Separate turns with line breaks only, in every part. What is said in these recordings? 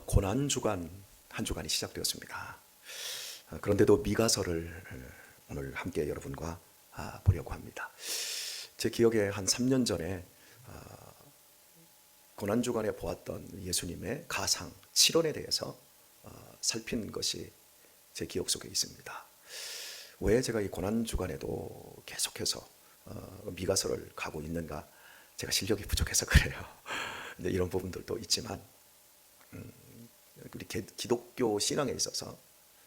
고난주간 한 주간이 시작되었습니다. 그런데도 미가서를 오늘 함께 여러분과 보려고 합니다. 제 기억에 한 3년 전에 고난주간에 보았던 예수님의 가상 7원에 대해서 살핀 것이 제 기억 속에 있습니다. 왜 제가 이 고난주간에도 계속해서 미가서를 가고 있는가? 제가 실력이 부족해서 그래요. 근데 이런 부분들도 있지만 우리 기독교 신앙에 있어서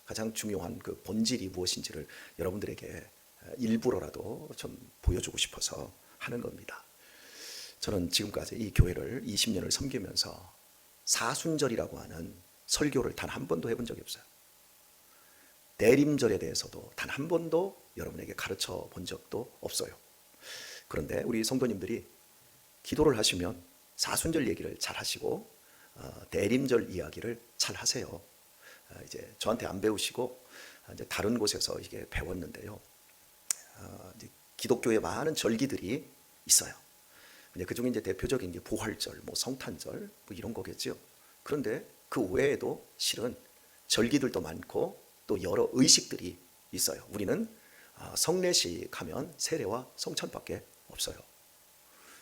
가장 중요한 그 본질이 무엇인지를 여러분들에게 일부러라도 좀 보여주고 싶어서 하는 겁니다. 저는 지금까지 이 교회를 20년을 섬기면서 사순절이라고 하는 설교를 단 한 번도 해본 적이 없어요. 대림절에 대해서도 단 한 번도 여러분에게 가르쳐 본 적도 없어요. 그런데 우리 성도님들이 기도를 하시면 사순절 얘기를 잘 하시고 대림절 이야기를 잘 하세요. 이제 저한테 안 배우시고 이제 다른 곳에서 이게 배웠는데요. 이제 기독교에 많은 절기들이 있어요. 그 중에 이제 대표적인 게 부활절, 뭐 성탄절, 뭐 이런 거겠죠. 그런데 그 외에도 실은 절기들도 많고 또 여러 의식들이 있어요. 우리는 성례식 하면 세례와 성찬밖에 없어요.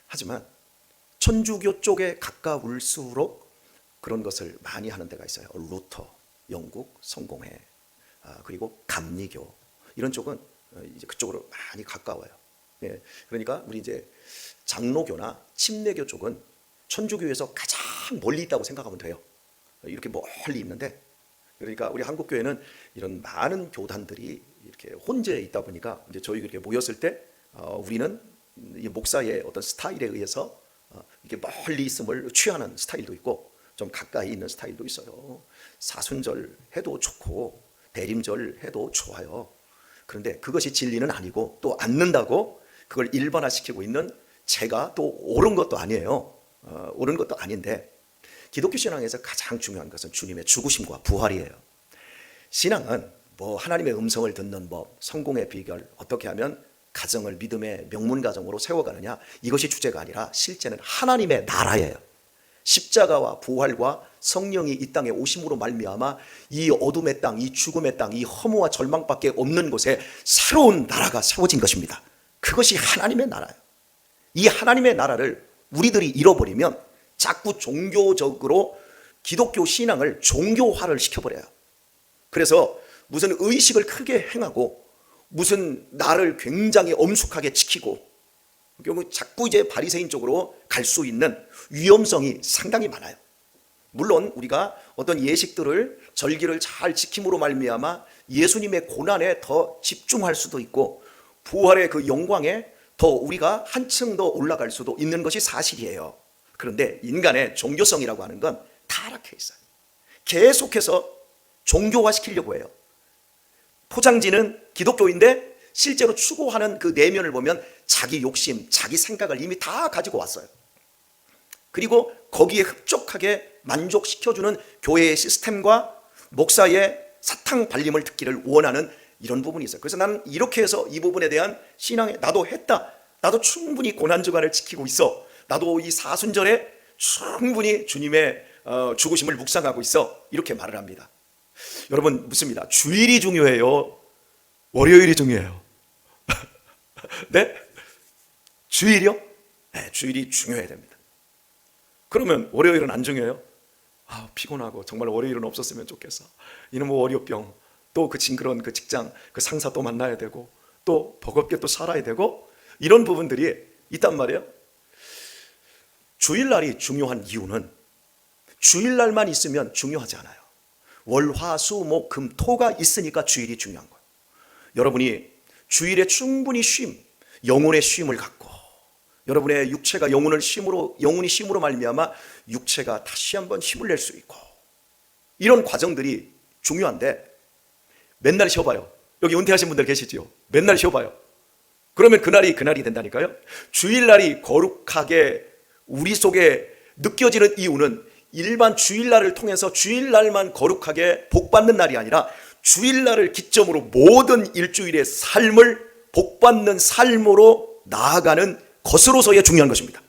하지만 천주교 쪽에 가까울수록 그런 것을 많이 하는 데가 있어요. 루터, 영국, 성공회, 그리고 감리교 이런 쪽은 이제 그쪽으로 많이 가까워요. 예, 그러니까 우리 이제 장로교나 침례교 쪽은 천주교에서 가장 멀리 있다고 생각하면 돼요. 이렇게 멀리 있는데, 그러니까 우리 한국 교회는 이런 많은 교단들이 이렇게 혼재해 있다 보니까 이제 저희 이렇게 모였을 때 우리는 이 목사의 어떤 스타일에 의해서 이렇게 멀리 있음을 취하는 스타일도 있고 좀 가까이 있는 스타일도 있어요. 사순절 해도 좋고 대림절 해도 좋아요. 그런데 그것이 진리는 아니고 또 않는다고 그걸 일반화시키고 있는 제가 또 옳은 것도 아니에요. 옳은 것도 아닌데, 기독교 신앙에서 가장 중요한 것은 주님의 죽으심과 부활이에요. 신앙은 뭐 하나님의 음성을 듣는 법, 성공의 비결, 어떻게 하면 가정을 믿음의 명문 가정으로 세워가느냐, 이것이 주제가 아니라 실제는 하나님의 나라예요. 십자가와 부활과 성령이 이 땅에 오심으로 말미암아 이 어둠의 땅, 이 죽음의 땅, 이 허무와 절망밖에 없는 곳에 새로운 나라가 세워진 것입니다. 그것이 하나님의 나라예요. 이 하나님의 나라를 우리들이 잃어버리면 자꾸 종교적으로 기독교 신앙을 종교화를 시켜버려요. 그래서 무슨 의식을 크게 행하고 무슨 나를 굉장히 엄숙하게 지키고 결국 자꾸 이제 바리새인 쪽으로 갈 수 있는 위험성이 상당히 많아요. 물론 우리가 어떤 예식들을 절기를 잘 지킴으로 말미암아 예수님의 고난에 더 집중할 수도 있고 부활의 그 영광에 더 우리가 한층 더 올라갈 수도 있는 것이 사실이에요. 그런데 인간의 종교성이라고 하는 건 타락해 있어요. 계속해서 종교화시키려고 해요. 포장지는 기독교인데 실제로 추구하는 그 내면을 보면 자기 욕심, 자기 생각을 이미 다 가지고 왔어요. 그리고 거기에 흡족하게 만족시켜주는 교회의 시스템과 목사의 사탕 발림을 듣기를 원하는 이런 부분이 있어요. 그래서 나는 이렇게 해서 이 부분에 대한 신앙에 나도 했다. 나도 충분히 고난주간을 지키고 있어. 나도 이 사순절에 충분히 주님의 죽으심을 묵상하고 있어. 이렇게 말을 합니다. 여러분 묻습니다. 주일이 중요해요? 월요일이 중요해요? 네? 주일이요? 네, 주일이 중요해야 됩니다. 그러면 월요일은 안 중요해요? 피곤하고 정말 월요일은 없었으면 좋겠어. 이놈의 월요병, 또 그 징그러운 그 직장, 그 상사 또 만나야 되고 또 버겁게 또 살아야 되고 이런 부분들이 있단 말이에요. 주일날이 중요한 이유는 주일날만 있으면 중요하지 않아요. 월, 화, 수, 목, 금, 토가 있으니까 주일이 중요한 거예요. 여러분이 주일에 충분히 쉼, 영혼의 쉼을 갖고 여러분의 육체가 영혼이 쉼으로 말미암아 육체가 다시 한번 힘을 낼 수 있고 이런 과정들이 중요한데 맨날 쉬어봐요. 여기 은퇴하신 분들 계시죠? 맨날 쉬어봐요. 그러면 그날이 된다니까요. 주일날이 거룩하게 우리 속에 느껴지는 이유는 일반 주일날을 통해서 주일날만 거룩하게 복받는 날이 아니라 주일날을 기점으로 모든 일주일의 삶을 복받는 삶으로 나아가는 것으로서의 중요한 것입니다.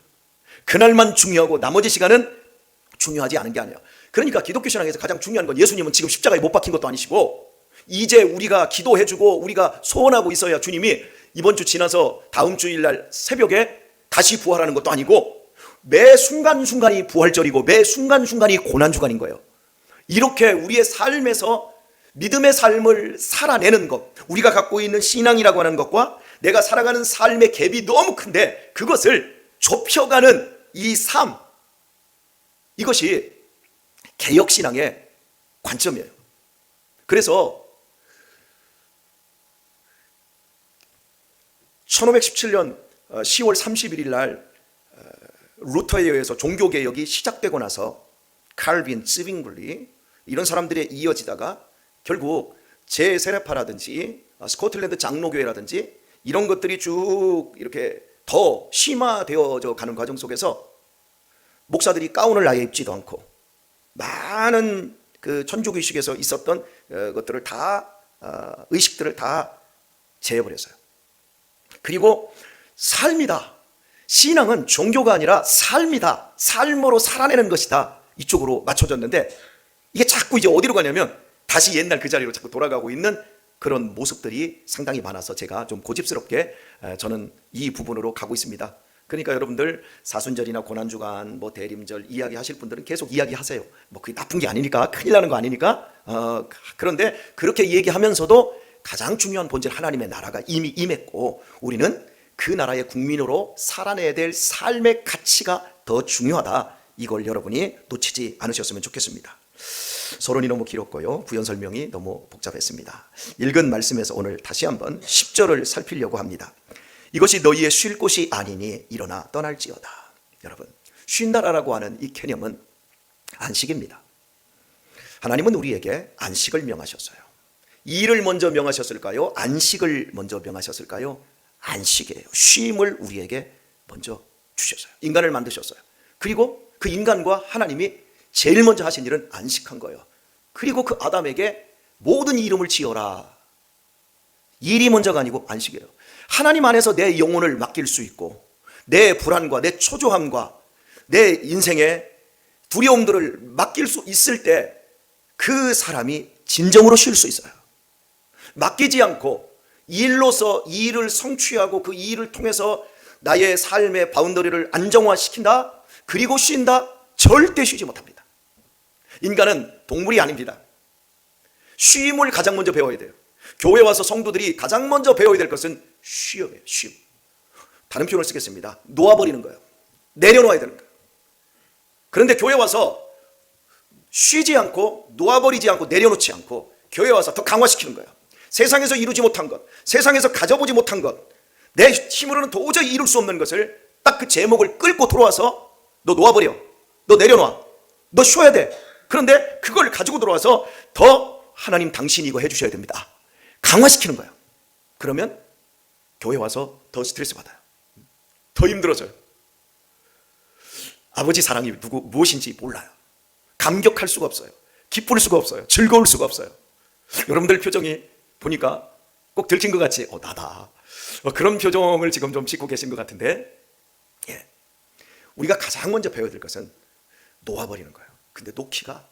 그날만 중요하고 나머지 시간은 중요하지 않은 게 아니에요. 그러니까 기독교 신앙에서 가장 중요한 건 예수님은 지금 십자가에 못 박힌 것도 아니시고 이제 우리가 기도해주고 우리가 소원하고 있어야 주님이 이번 주 지나서 다음 주일날 새벽에 다시 부활하는 것도 아니고 매 순간순간이 부활절이고 매 순간순간이 고난주간인 거예요. 이렇게 우리의 삶에서 믿음의 삶을 살아내는 것, 우리가 갖고 있는 신앙이라고 하는 것과 내가 살아가는 삶의 갭이 너무 큰데 그것을 좁혀가는 이 삶, 이것이 개혁신앙의 관점이에요. 그래서 1517년 10월 31일 날 루터에 의해서 종교개혁이 시작되고 나서 칼빈, 쯔빙글리 이런 사람들에 이어지다가 결국 제세례파라든지 스코틀랜드 장로교회라든지 이런 것들이 쭉 이렇게 더 심화되어져 가는 과정 속에서 목사들이 가운을 아예 입지도 않고 많은 그 천주교의식에서 있었던 것들을 다 의식들을 다 제해버렸어요. 그리고 삶이다. 신앙은 종교가 아니라 삶이다. 삶으로 살아내는 것이다. 이쪽으로 맞춰졌는데 이게 자꾸 이제 어디로 가냐면 다시 옛날 그 자리로 자꾸 돌아가고 있는 그런 모습들이 상당히 많아서 제가 좀 고집스럽게 저는 이 부분으로 가고 있습니다. 그러니까 여러분들 사순절이나 고난주간 뭐 대림절 이야기하실 분들은 계속 이야기하세요. 뭐 그게 나쁜 게 아니니까, 큰일 나는 거 아니니까. 그런데 그렇게 얘기하면서도 가장 중요한 본질 하나님의 나라가 이미 임했고 우리는 그 나라의 국민으로 살아내야 될 삶의 가치가 더 중요하다. 이걸 여러분이 놓치지 않으셨으면 좋겠습니다. 서론이 너무 길었고요. 부연 설명이 너무 복잡했습니다. 읽은 말씀에서 오늘 다시 한번 10절을 살피려고 합니다. 이것이 너희의 쉴 곳이 아니니 일어나 떠날지어다. 여러분, 쉰다라고 하는 이 개념은 안식입니다. 하나님은 우리에게 안식을 명하셨어요. 일을 먼저 명하셨을까요? 안식을 먼저 명하셨을까요? 안식이에요. 쉼을 우리에게 먼저 주셨어요. 인간을 만드셨어요. 그리고 그 인간과 하나님이 제일 먼저 하신 일은 안식한 거예요. 그리고 그 아담에게 모든 이름을 지어라. 일이 먼저가 아니고 안식이에요. 하나님 안에서 내 영혼을 맡길 수 있고 내 불안과 내 초조함과 내 인생의 두려움들을 맡길 수 있을 때 그 사람이 진정으로 쉴 수 있어요. 맡기지 않고 일로서 이 일을 성취하고 그 일을 통해서 나의 삶의 바운더리를 안정화시킨다 그리고 쉰다 절대 쉬지 못합니다. 인간은 동물이 아닙니다. 쉼을 가장 먼저 배워야 돼요. 교회 와서 성도들이 가장 먼저 배워야 될 것은 쉬어요. 쉼. 다른 표현을 쓰겠습니다. 놓아버리는 거예요. 내려놓아야 되는 거예요. 그런데 교회 와서 쉬지 않고 놓아버리지 않고 내려놓지 않고 교회 와서 더 강화시키는 거예요. 세상에서 이루지 못한 것, 세상에서 가져보지 못한 것, 내 힘으로는 도저히 이룰 수 없는 것을 딱 그 제목을 끌고 들어와서 너 놓아버려, 너 내려놔, 너 쉬어야 돼. 그런데 그걸 가지고 들어와서 더 하나님 당신이 이거 해주셔야 됩니다. 강화시키는 거예요. 그러면 교회 와서 더 스트레스 받아요. 더 힘들어져요. 아버지 사랑이 무엇인지 몰라요. 감격할 수가 없어요. 기쁠 수가 없어요. 즐거울 수가 없어요. 여러분들 표정이 보니까 꼭 들킨 것 같이 나다. 그런 표정을 지금 좀 짓고 계신 것 같은데 예. 우리가 가장 먼저 배워야 될 것은 놓아버리는 거예요. 근데 놓기가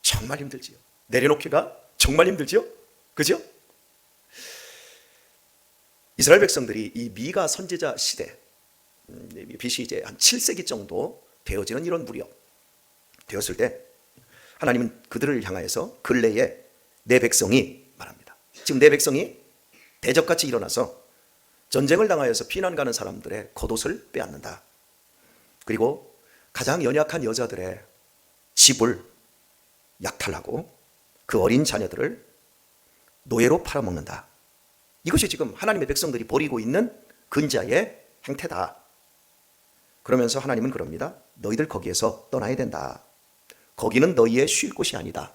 정말 힘들지요. 내려놓기가 정말 힘들지요. 그죠? 이스라엘 백성들이 이 미가 선지자 시대 BC 이제 한 7세기 정도 되어지는 이런 무렵 되었을 때 하나님은 그들을 향하여서 근래에 내 백성이 말합니다. 지금 내 백성이 대적같이 일어나서 전쟁을 당하여서 피난 가는 사람들의 겉옷을 빼앗는다. 그리고 가장 연약한 여자들의 집을 약탈하고 그 어린 자녀들을 노예로 팔아먹는다. 이것이 지금 하나님의 백성들이 벌이고 있는 근자의 행태다. 그러면서 하나님은 그럽니다. 너희들 거기에서 떠나야 된다. 거기는 너희의 쉴 곳이 아니다.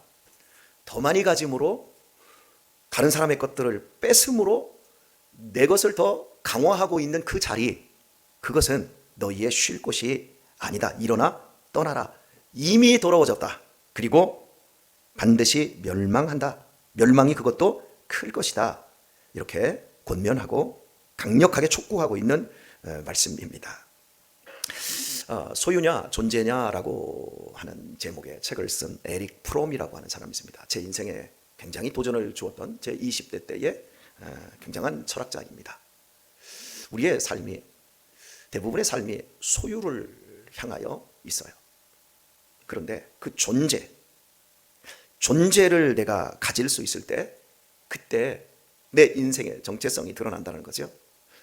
더 많이 가짐으로 다른 사람의 것들을 뺏음으로 내 것을 더 강화하고 있는 그 자리, 그것은 너희의 쉴 곳이 아니다. 일어나 떠나라. 이미 더러워졌다. 그리고 반드시 멸망한다. 멸망이 그것도 클 것이다. 이렇게 권면하고 강력하게 촉구하고 있는 말씀입니다. 소유냐 존재냐라고 하는 제목의 책을 쓴 에릭 프롬이라고 하는 사람이 있습니다. 제 인생에 굉장히 도전을 주었던 제 20대 때의 굉장한 철학자입니다. 우리의 삶이, 대부분의 삶이 소유를 향하여 있어요. 그런데 그 존재를 내가 가질 수 있을 때, 그때 내 인생의 정체성이 드러난다는 거죠.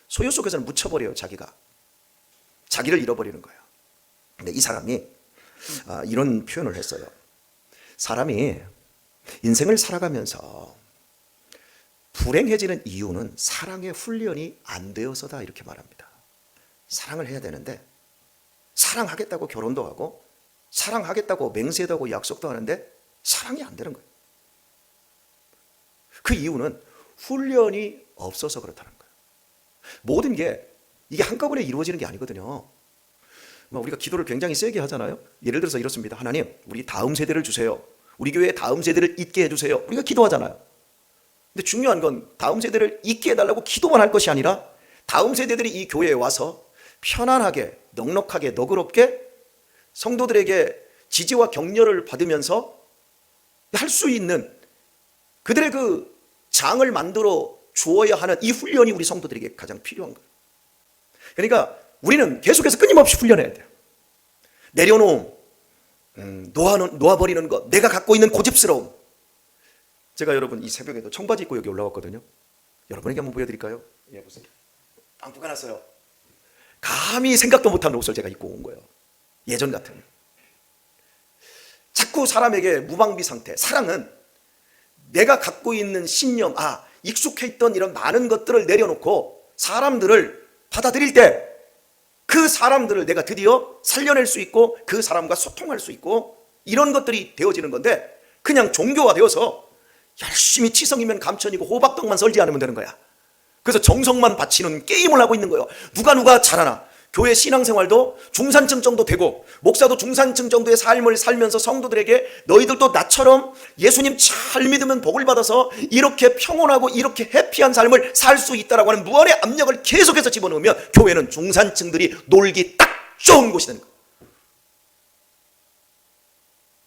소유 속에서는 묻혀버려요. 자기를 잃어버리는 거예요. 근데 이 사람이 이런 표현을 했어요. 사람이 인생을 살아가면서 불행해지는 이유는 사랑의 훈련이 안 되어서다, 이렇게 말합니다. 사랑을 해야 되는데, 사랑하겠다고 결혼도 하고 사랑하겠다고 맹세도 하고 약속도 하는데 사랑이 안 되는 거예요. 그 이유는 훈련이 없어서 그렇다는 거예요. 모든 게 이게 한꺼번에 이루어지는 게 아니거든요. 우리가 기도를 굉장히 세게 하잖아요. 예를 들어서 이렇습니다. 하나님, 우리 다음 세대를 주세요. 우리 교회의 다음 세대를 잇게 해주세요. 우리가 기도하잖아요. 근데 중요한 건 다음 세대를 잇게 해달라고 기도만 할 것이 아니라 다음 세대들이 이 교회에 와서 편안하게, 넉넉하게, 너그럽게 성도들에게 지지와 격려를 받으면서 할 수 있는 그들의 그 장을 만들어 주어야 하는 이 훈련이 우리 성도들에게 가장 필요한 거예요. 그러니까 우리는 계속해서 끊임없이 훈련해야 돼요. 내려놓음, 놓아버리는 것, 내가 갖고 있는 고집스러움. 제가 여러분 이 새벽에도 청바지 입고 여기 올라왔거든요. 여러분에게 한번 보여드릴까요? 예, 보세요. 빵꾸가 났어요. 감히 생각도 못한 옷을 제가 입고 온 거예요. 예전 같으면. 자꾸 사람에게 무방비 상태. 사랑은 내가 갖고 있는 신념, 익숙해 있던 이런 많은 것들을 내려놓고 사람들을 받아들일 때 그 사람들을 내가 드디어 살려낼 수 있고 그 사람과 소통할 수 있고 이런 것들이 되어지는 건데, 그냥 종교화 되어서 열심히 치성이면 감천이고 호박떡만 썰지 않으면 되는 거야. 그래서 정성만 바치는 게임을 하고 있는 거예요. 누가 잘하나. 교회 신앙생활도 중산층 정도 되고 목사도 중산층 정도의 삶을 살면서 성도들에게 너희들도 나처럼 예수님 잘 믿으면 복을 받아서 이렇게 평온하고 이렇게 해피한 삶을 살 수 있다라고 하는 무한의 압력을 계속해서 집어넣으면 교회는 중산층들이 놀기 딱 좋은 곳이 되는 거예요.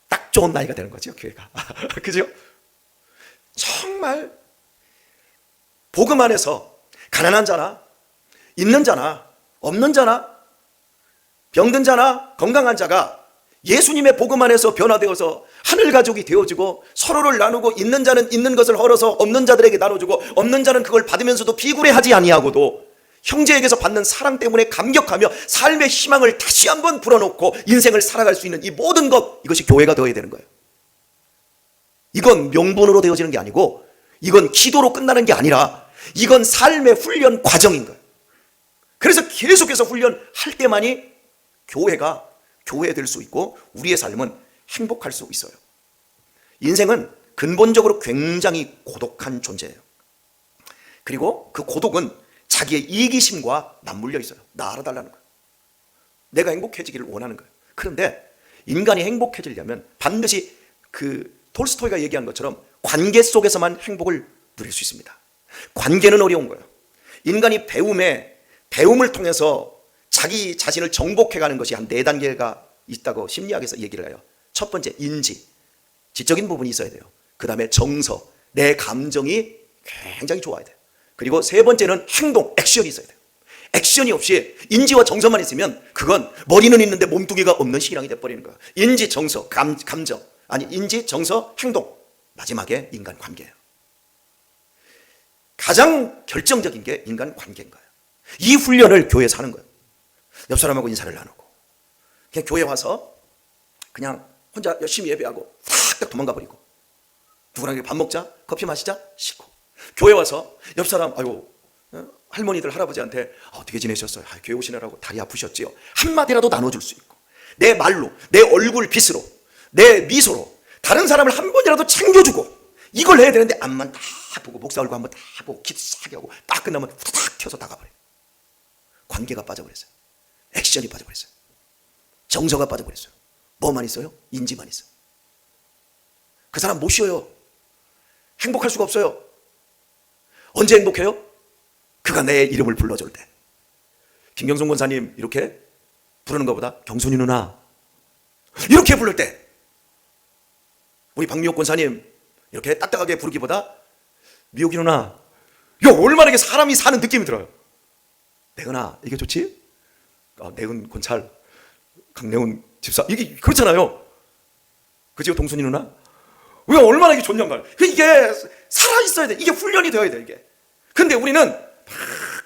딱 좋은 나이가 되는 거죠, 교회가. 그죠? 정말 복음 안에서 가난한 자나 있는 자나 없는 자나 병든 자나 건강한 자가 예수님의 복음 안에서 변화되어서 하늘 가족이 되어지고 서로를 나누고 있는 자는 있는 것을 헐어서 없는 자들에게 나눠주고 없는 자는 그걸 받으면서도 비굴해하지 아니하고도 형제에게서 받는 사랑 때문에 감격하며 삶의 희망을 다시 한번 불어넣고 인생을 살아갈 수 있는 이 모든 것, 이것이 교회가 되어야 되는 거예요. 이건 명분으로 되어지는 게 아니고 이건 기도로 끝나는 게 아니라 이건 삶의 훈련 과정인 거예요. 그래서 계속해서 훈련할 때만이 교회가 교회될 수 있고 우리의 삶은 행복할 수 있어요. 인생은 근본적으로 굉장히 고독한 존재예요. 그리고 그 고독은 자기의 이기심과 맞물려 있어요. 나 알아달라는 거예요. 내가 행복해지기를 원하는 거예요. 그런데 인간이 행복해지려면 반드시 그 톨스토이가 얘기한 것처럼 관계 속에서만 행복을 누릴 수 있습니다. 관계는 어려운 거예요. 인간이 배움을 통해서 자기 자신을 정복해가는 것이 한 4단계가 있다고 심리학에서 얘기를 해요. 첫 번째, 인지, 지적인 부분이 있어야 돼요. 그 다음에 정서, 내 감정이 굉장히 좋아야 돼요. 그리고 세 번째는 행동, 액션이 있어야 돼요. 액션이 없이 인지와 정서만 있으면 그건 머리는 있는데 몸뚱이가 없는 신앙이 돼버리는 거예요. 인지, 정서, 감정, 인지, 정서, 행동, 마지막에 인간 관계예요. 가장 결정적인 게 인간 관계인 거예요. 이 훈련을 교회에서 하는 거예요. 옆 사람하고 인사를 나누고 그냥 교회 와서 그냥 혼자 열심히 예배하고 싹 도망가 버리고 누구랑 밥 먹자, 커피 마시자, 싫고 교회 와서 옆 사람 할머니들 할아버지한테 어떻게 지내셨어요? 교회 오시느라고 다리 아프셨지요? 한마디라도 나눠줄 수 있고 내 말로, 내 얼굴 빛으로, 내 미소로 다른 사람을 한 번이라도 챙겨주고 이걸 해야 되는데 앞만 다 보고 목사 얼굴 한번 다 보고 기싸게 하고 딱 끝나면 후다닥 튀어서 나가버려요. 관계가 빠져버렸어요. 액션이 빠져버렸어요. 정서가 빠져버렸어요. 뭐만 있어요? 인지만 있어요. 그 사람 못 쉬어요. 행복할 수가 없어요. 언제 행복해요? 그가 내 이름을 불러줄 때. 김경성 권사님 이렇게 부르는 것보다 경순이 누나 이렇게 부를 때 우리 박미옥 권사님 이렇게 딱딱하게 부르기보다 미옥이 누나, 야, 얼마나 이게 사람이 사는 느낌이 들어요. 내은아, 이게 좋지? 내은 권찰, 강내은 집사, 이게 그렇잖아요. 그지요, 동순이 누나? 왜 얼마나 이게 좋냔 말이야. 이게 살아있어야 돼. 이게 훈련이 되어야 돼, 이게. 근데 우리는 막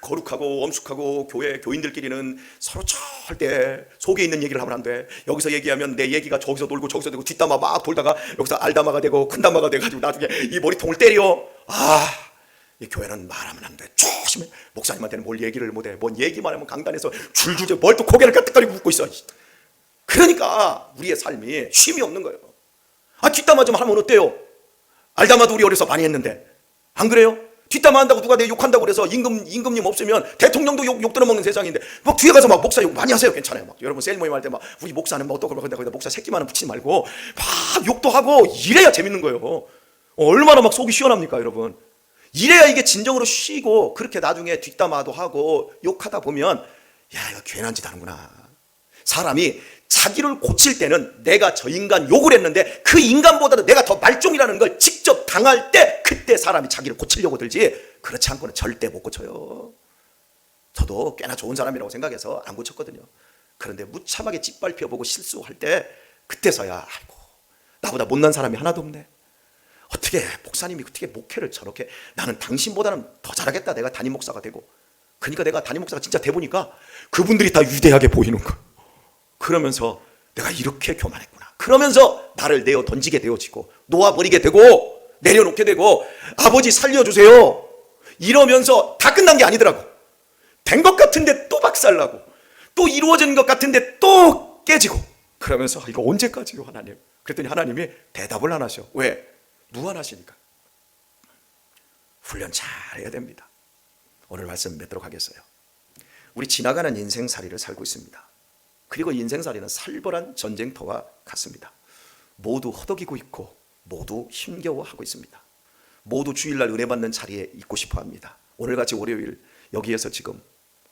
거룩하고 엄숙하고 교회 교인들끼리는 서로 절대 속에 있는 얘기를 하면 안 돼. 여기서 얘기하면 내 얘기가 저기서 돌고 저기서 되고 뒷담화 막 돌다가 여기서 알담화가 되고 큰담화가 돼가지고 나중에 이 머리통을 때려. 이 교회는 말하면 안 돼. 조심해. 목사님한테는 뭘 얘기를 못해. 뭔 얘기만 하면 강단에서 줄줄줄 뭘 또 고개를 까뜩거리고 웃고 있어. 그러니까 우리의 삶이 쉼이 없는 거예요. 뒷담화 좀 하면 어때요? 알담화도 우리 어려서 많이 했는데 안 그래요? 뒷담화 한다고 누가 내 욕한다고 그래서 임금님 없으면 대통령도 욕 들어먹는 세상인데 막 뒤에 가서 막 목사 욕 많이 하세요. 괜찮아요. 막 여러분 셀 모임 할 때 막 우리 목사는 뭐 어떻고 그런다 거기다 목사 새끼만은 붙이지 말고 막 욕도 하고 이래야 재밌는 거예요. 얼마나 막 속이 시원합니까, 여러분? 이래야 이게 진정으로 쉬고 그렇게 나중에 뒷담화도 하고 욕하다 보면 야, 이거 괜한 짓 하는구나. 사람이 자기를 고칠 때는 내가 저 인간 욕을 했는데 그 인간보다도 내가 더 말종이라는 걸 직접 당할 때 그때 사람이 자기를 고치려고 들지 그렇지 않고는 절대 못 고쳐요. 저도 꽤나 좋은 사람이라고 생각해서 안 고쳤거든요. 그런데 무참하게 짓밟혀보고 실수할 때 그때서야 아이고 나보다 못난 사람이 하나도 없네. 어떻게 목사님이 어떻게 목회를 저렇게 나는 당신보다는 더 잘하겠다. 내가 담임 목사가 되고 그러니까 내가 담임 목사가 진짜 돼 보니까 그분들이 다 위대하게 보이는 거예요. 그러면서 내가 이렇게 교만했구나. 그러면서 나를 내어 던지게 되어지고 놓아버리게 되고 내려놓게 되고 아버지 살려주세요 이러면서 다 끝난 게 아니더라고. 된 것 같은데 또 박살나고 또 이루어진 것 같은데 또 깨지고 그러면서 이거 언제까지요 하나님? 그랬더니 하나님이 대답을 안 하셔. 왜? 무한하시니까. 훈련 잘 해야 됩니다. 오늘 말씀 맺도록 하겠어요. 우리 지나가는 인생살이를 살고 있습니다. 그리고 인생살이는 살벌한 전쟁터와 같습니다. 모두 허덕이고 있고 모두 힘겨워하고 있습니다. 모두 주일날 은혜 받는 자리에 있고 싶어합니다. 오늘같이 월요일 여기에서 지금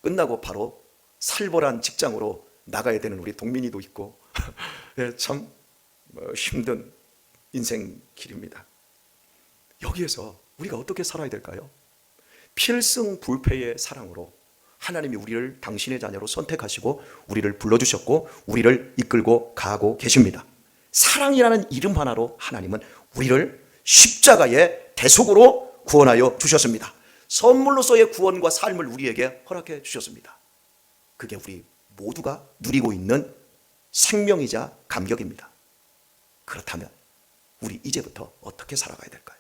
끝나고 바로 살벌한 직장으로 나가야 되는 우리 동민이도 있고 참 힘든 인생 길입니다. 여기에서 우리가 어떻게 살아야 될까요? 필승불패의 사랑으로 하나님이 우리를 당신의 자녀로 선택하시고 우리를 불러주셨고 우리를 이끌고 가고 계십니다. 사랑이라는 이름 하나로 하나님은 우리를 십자가의 대속으로 구원하여 주셨습니다. 선물로서의 구원과 삶을 우리에게 허락해 주셨습니다. 그게 우리 모두가 누리고 있는 생명이자 감격입니다. 그렇다면 우리 이제부터 어떻게 살아가야 될까요?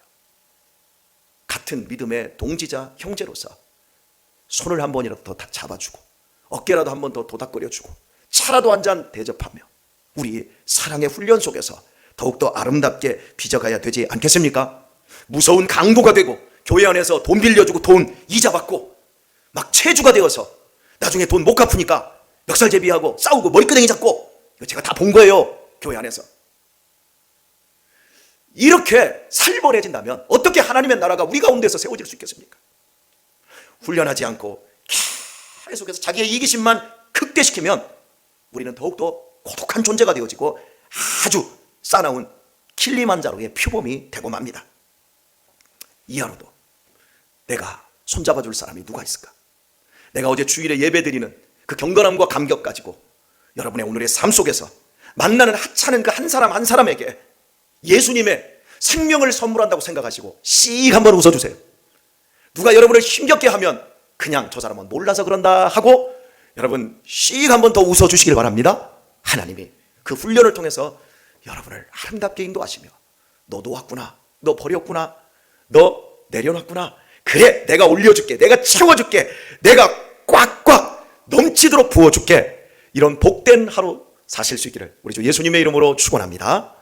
같은 믿음의 동지자 형제로서 손을 한 번이라도 더 잡아주고 어깨라도 한 번 더 도닥거려주고 차라도 한 잔 대접하며 우리 사랑의 훈련 속에서 더욱더 아름답게 빚어가야 되지 않겠습니까? 무서운 강도가 되고 교회 안에서 돈 빌려주고 돈 이자 받고 막 체주가 되어서 나중에 돈 못 갚으니까 멱살제비하고 싸우고 머리끄댕이 잡고 이거 제가 다 본 거예요. 교회 안에서. 이렇게 살벌해진다면 어떻게 하나님의 나라가 우리 가운데서 세워질 수 있겠습니까? 훈련하지 않고 계속해서 자기의 이기심만 극대시키면 우리는 더욱더 고독한 존재가 되어지고 아주 싸나운 킬리만자로의 표범이 되고 맙니다. 이 하루도 내가 손잡아줄 사람이 누가 있을까? 내가 어제 주일에 예배드리는 그 경건함과 감격 가지고 여러분의 오늘의 삶 속에서 만나는 하찮은 그 한 사람 한 사람에게 예수님의 생명을 선물한다고 생각하시고 씩 한번 웃어주세요. 누가 여러분을 힘겹게 하면 그냥 저 사람은 몰라서 그런다 하고 여러분 씩 한번 더 웃어주시길 바랍니다. 하나님이 그 훈련을 통해서 여러분을 아름답게 인도하시며 너 놓았구나, 너 버렸구나, 너 내려놨구나, 그래 내가 올려줄게, 내가 채워줄게, 내가 꽉꽉 넘치도록 부어줄게, 이런 복된 하루 사실 수 있기를 우리 주 예수님의 이름으로 축원합니다.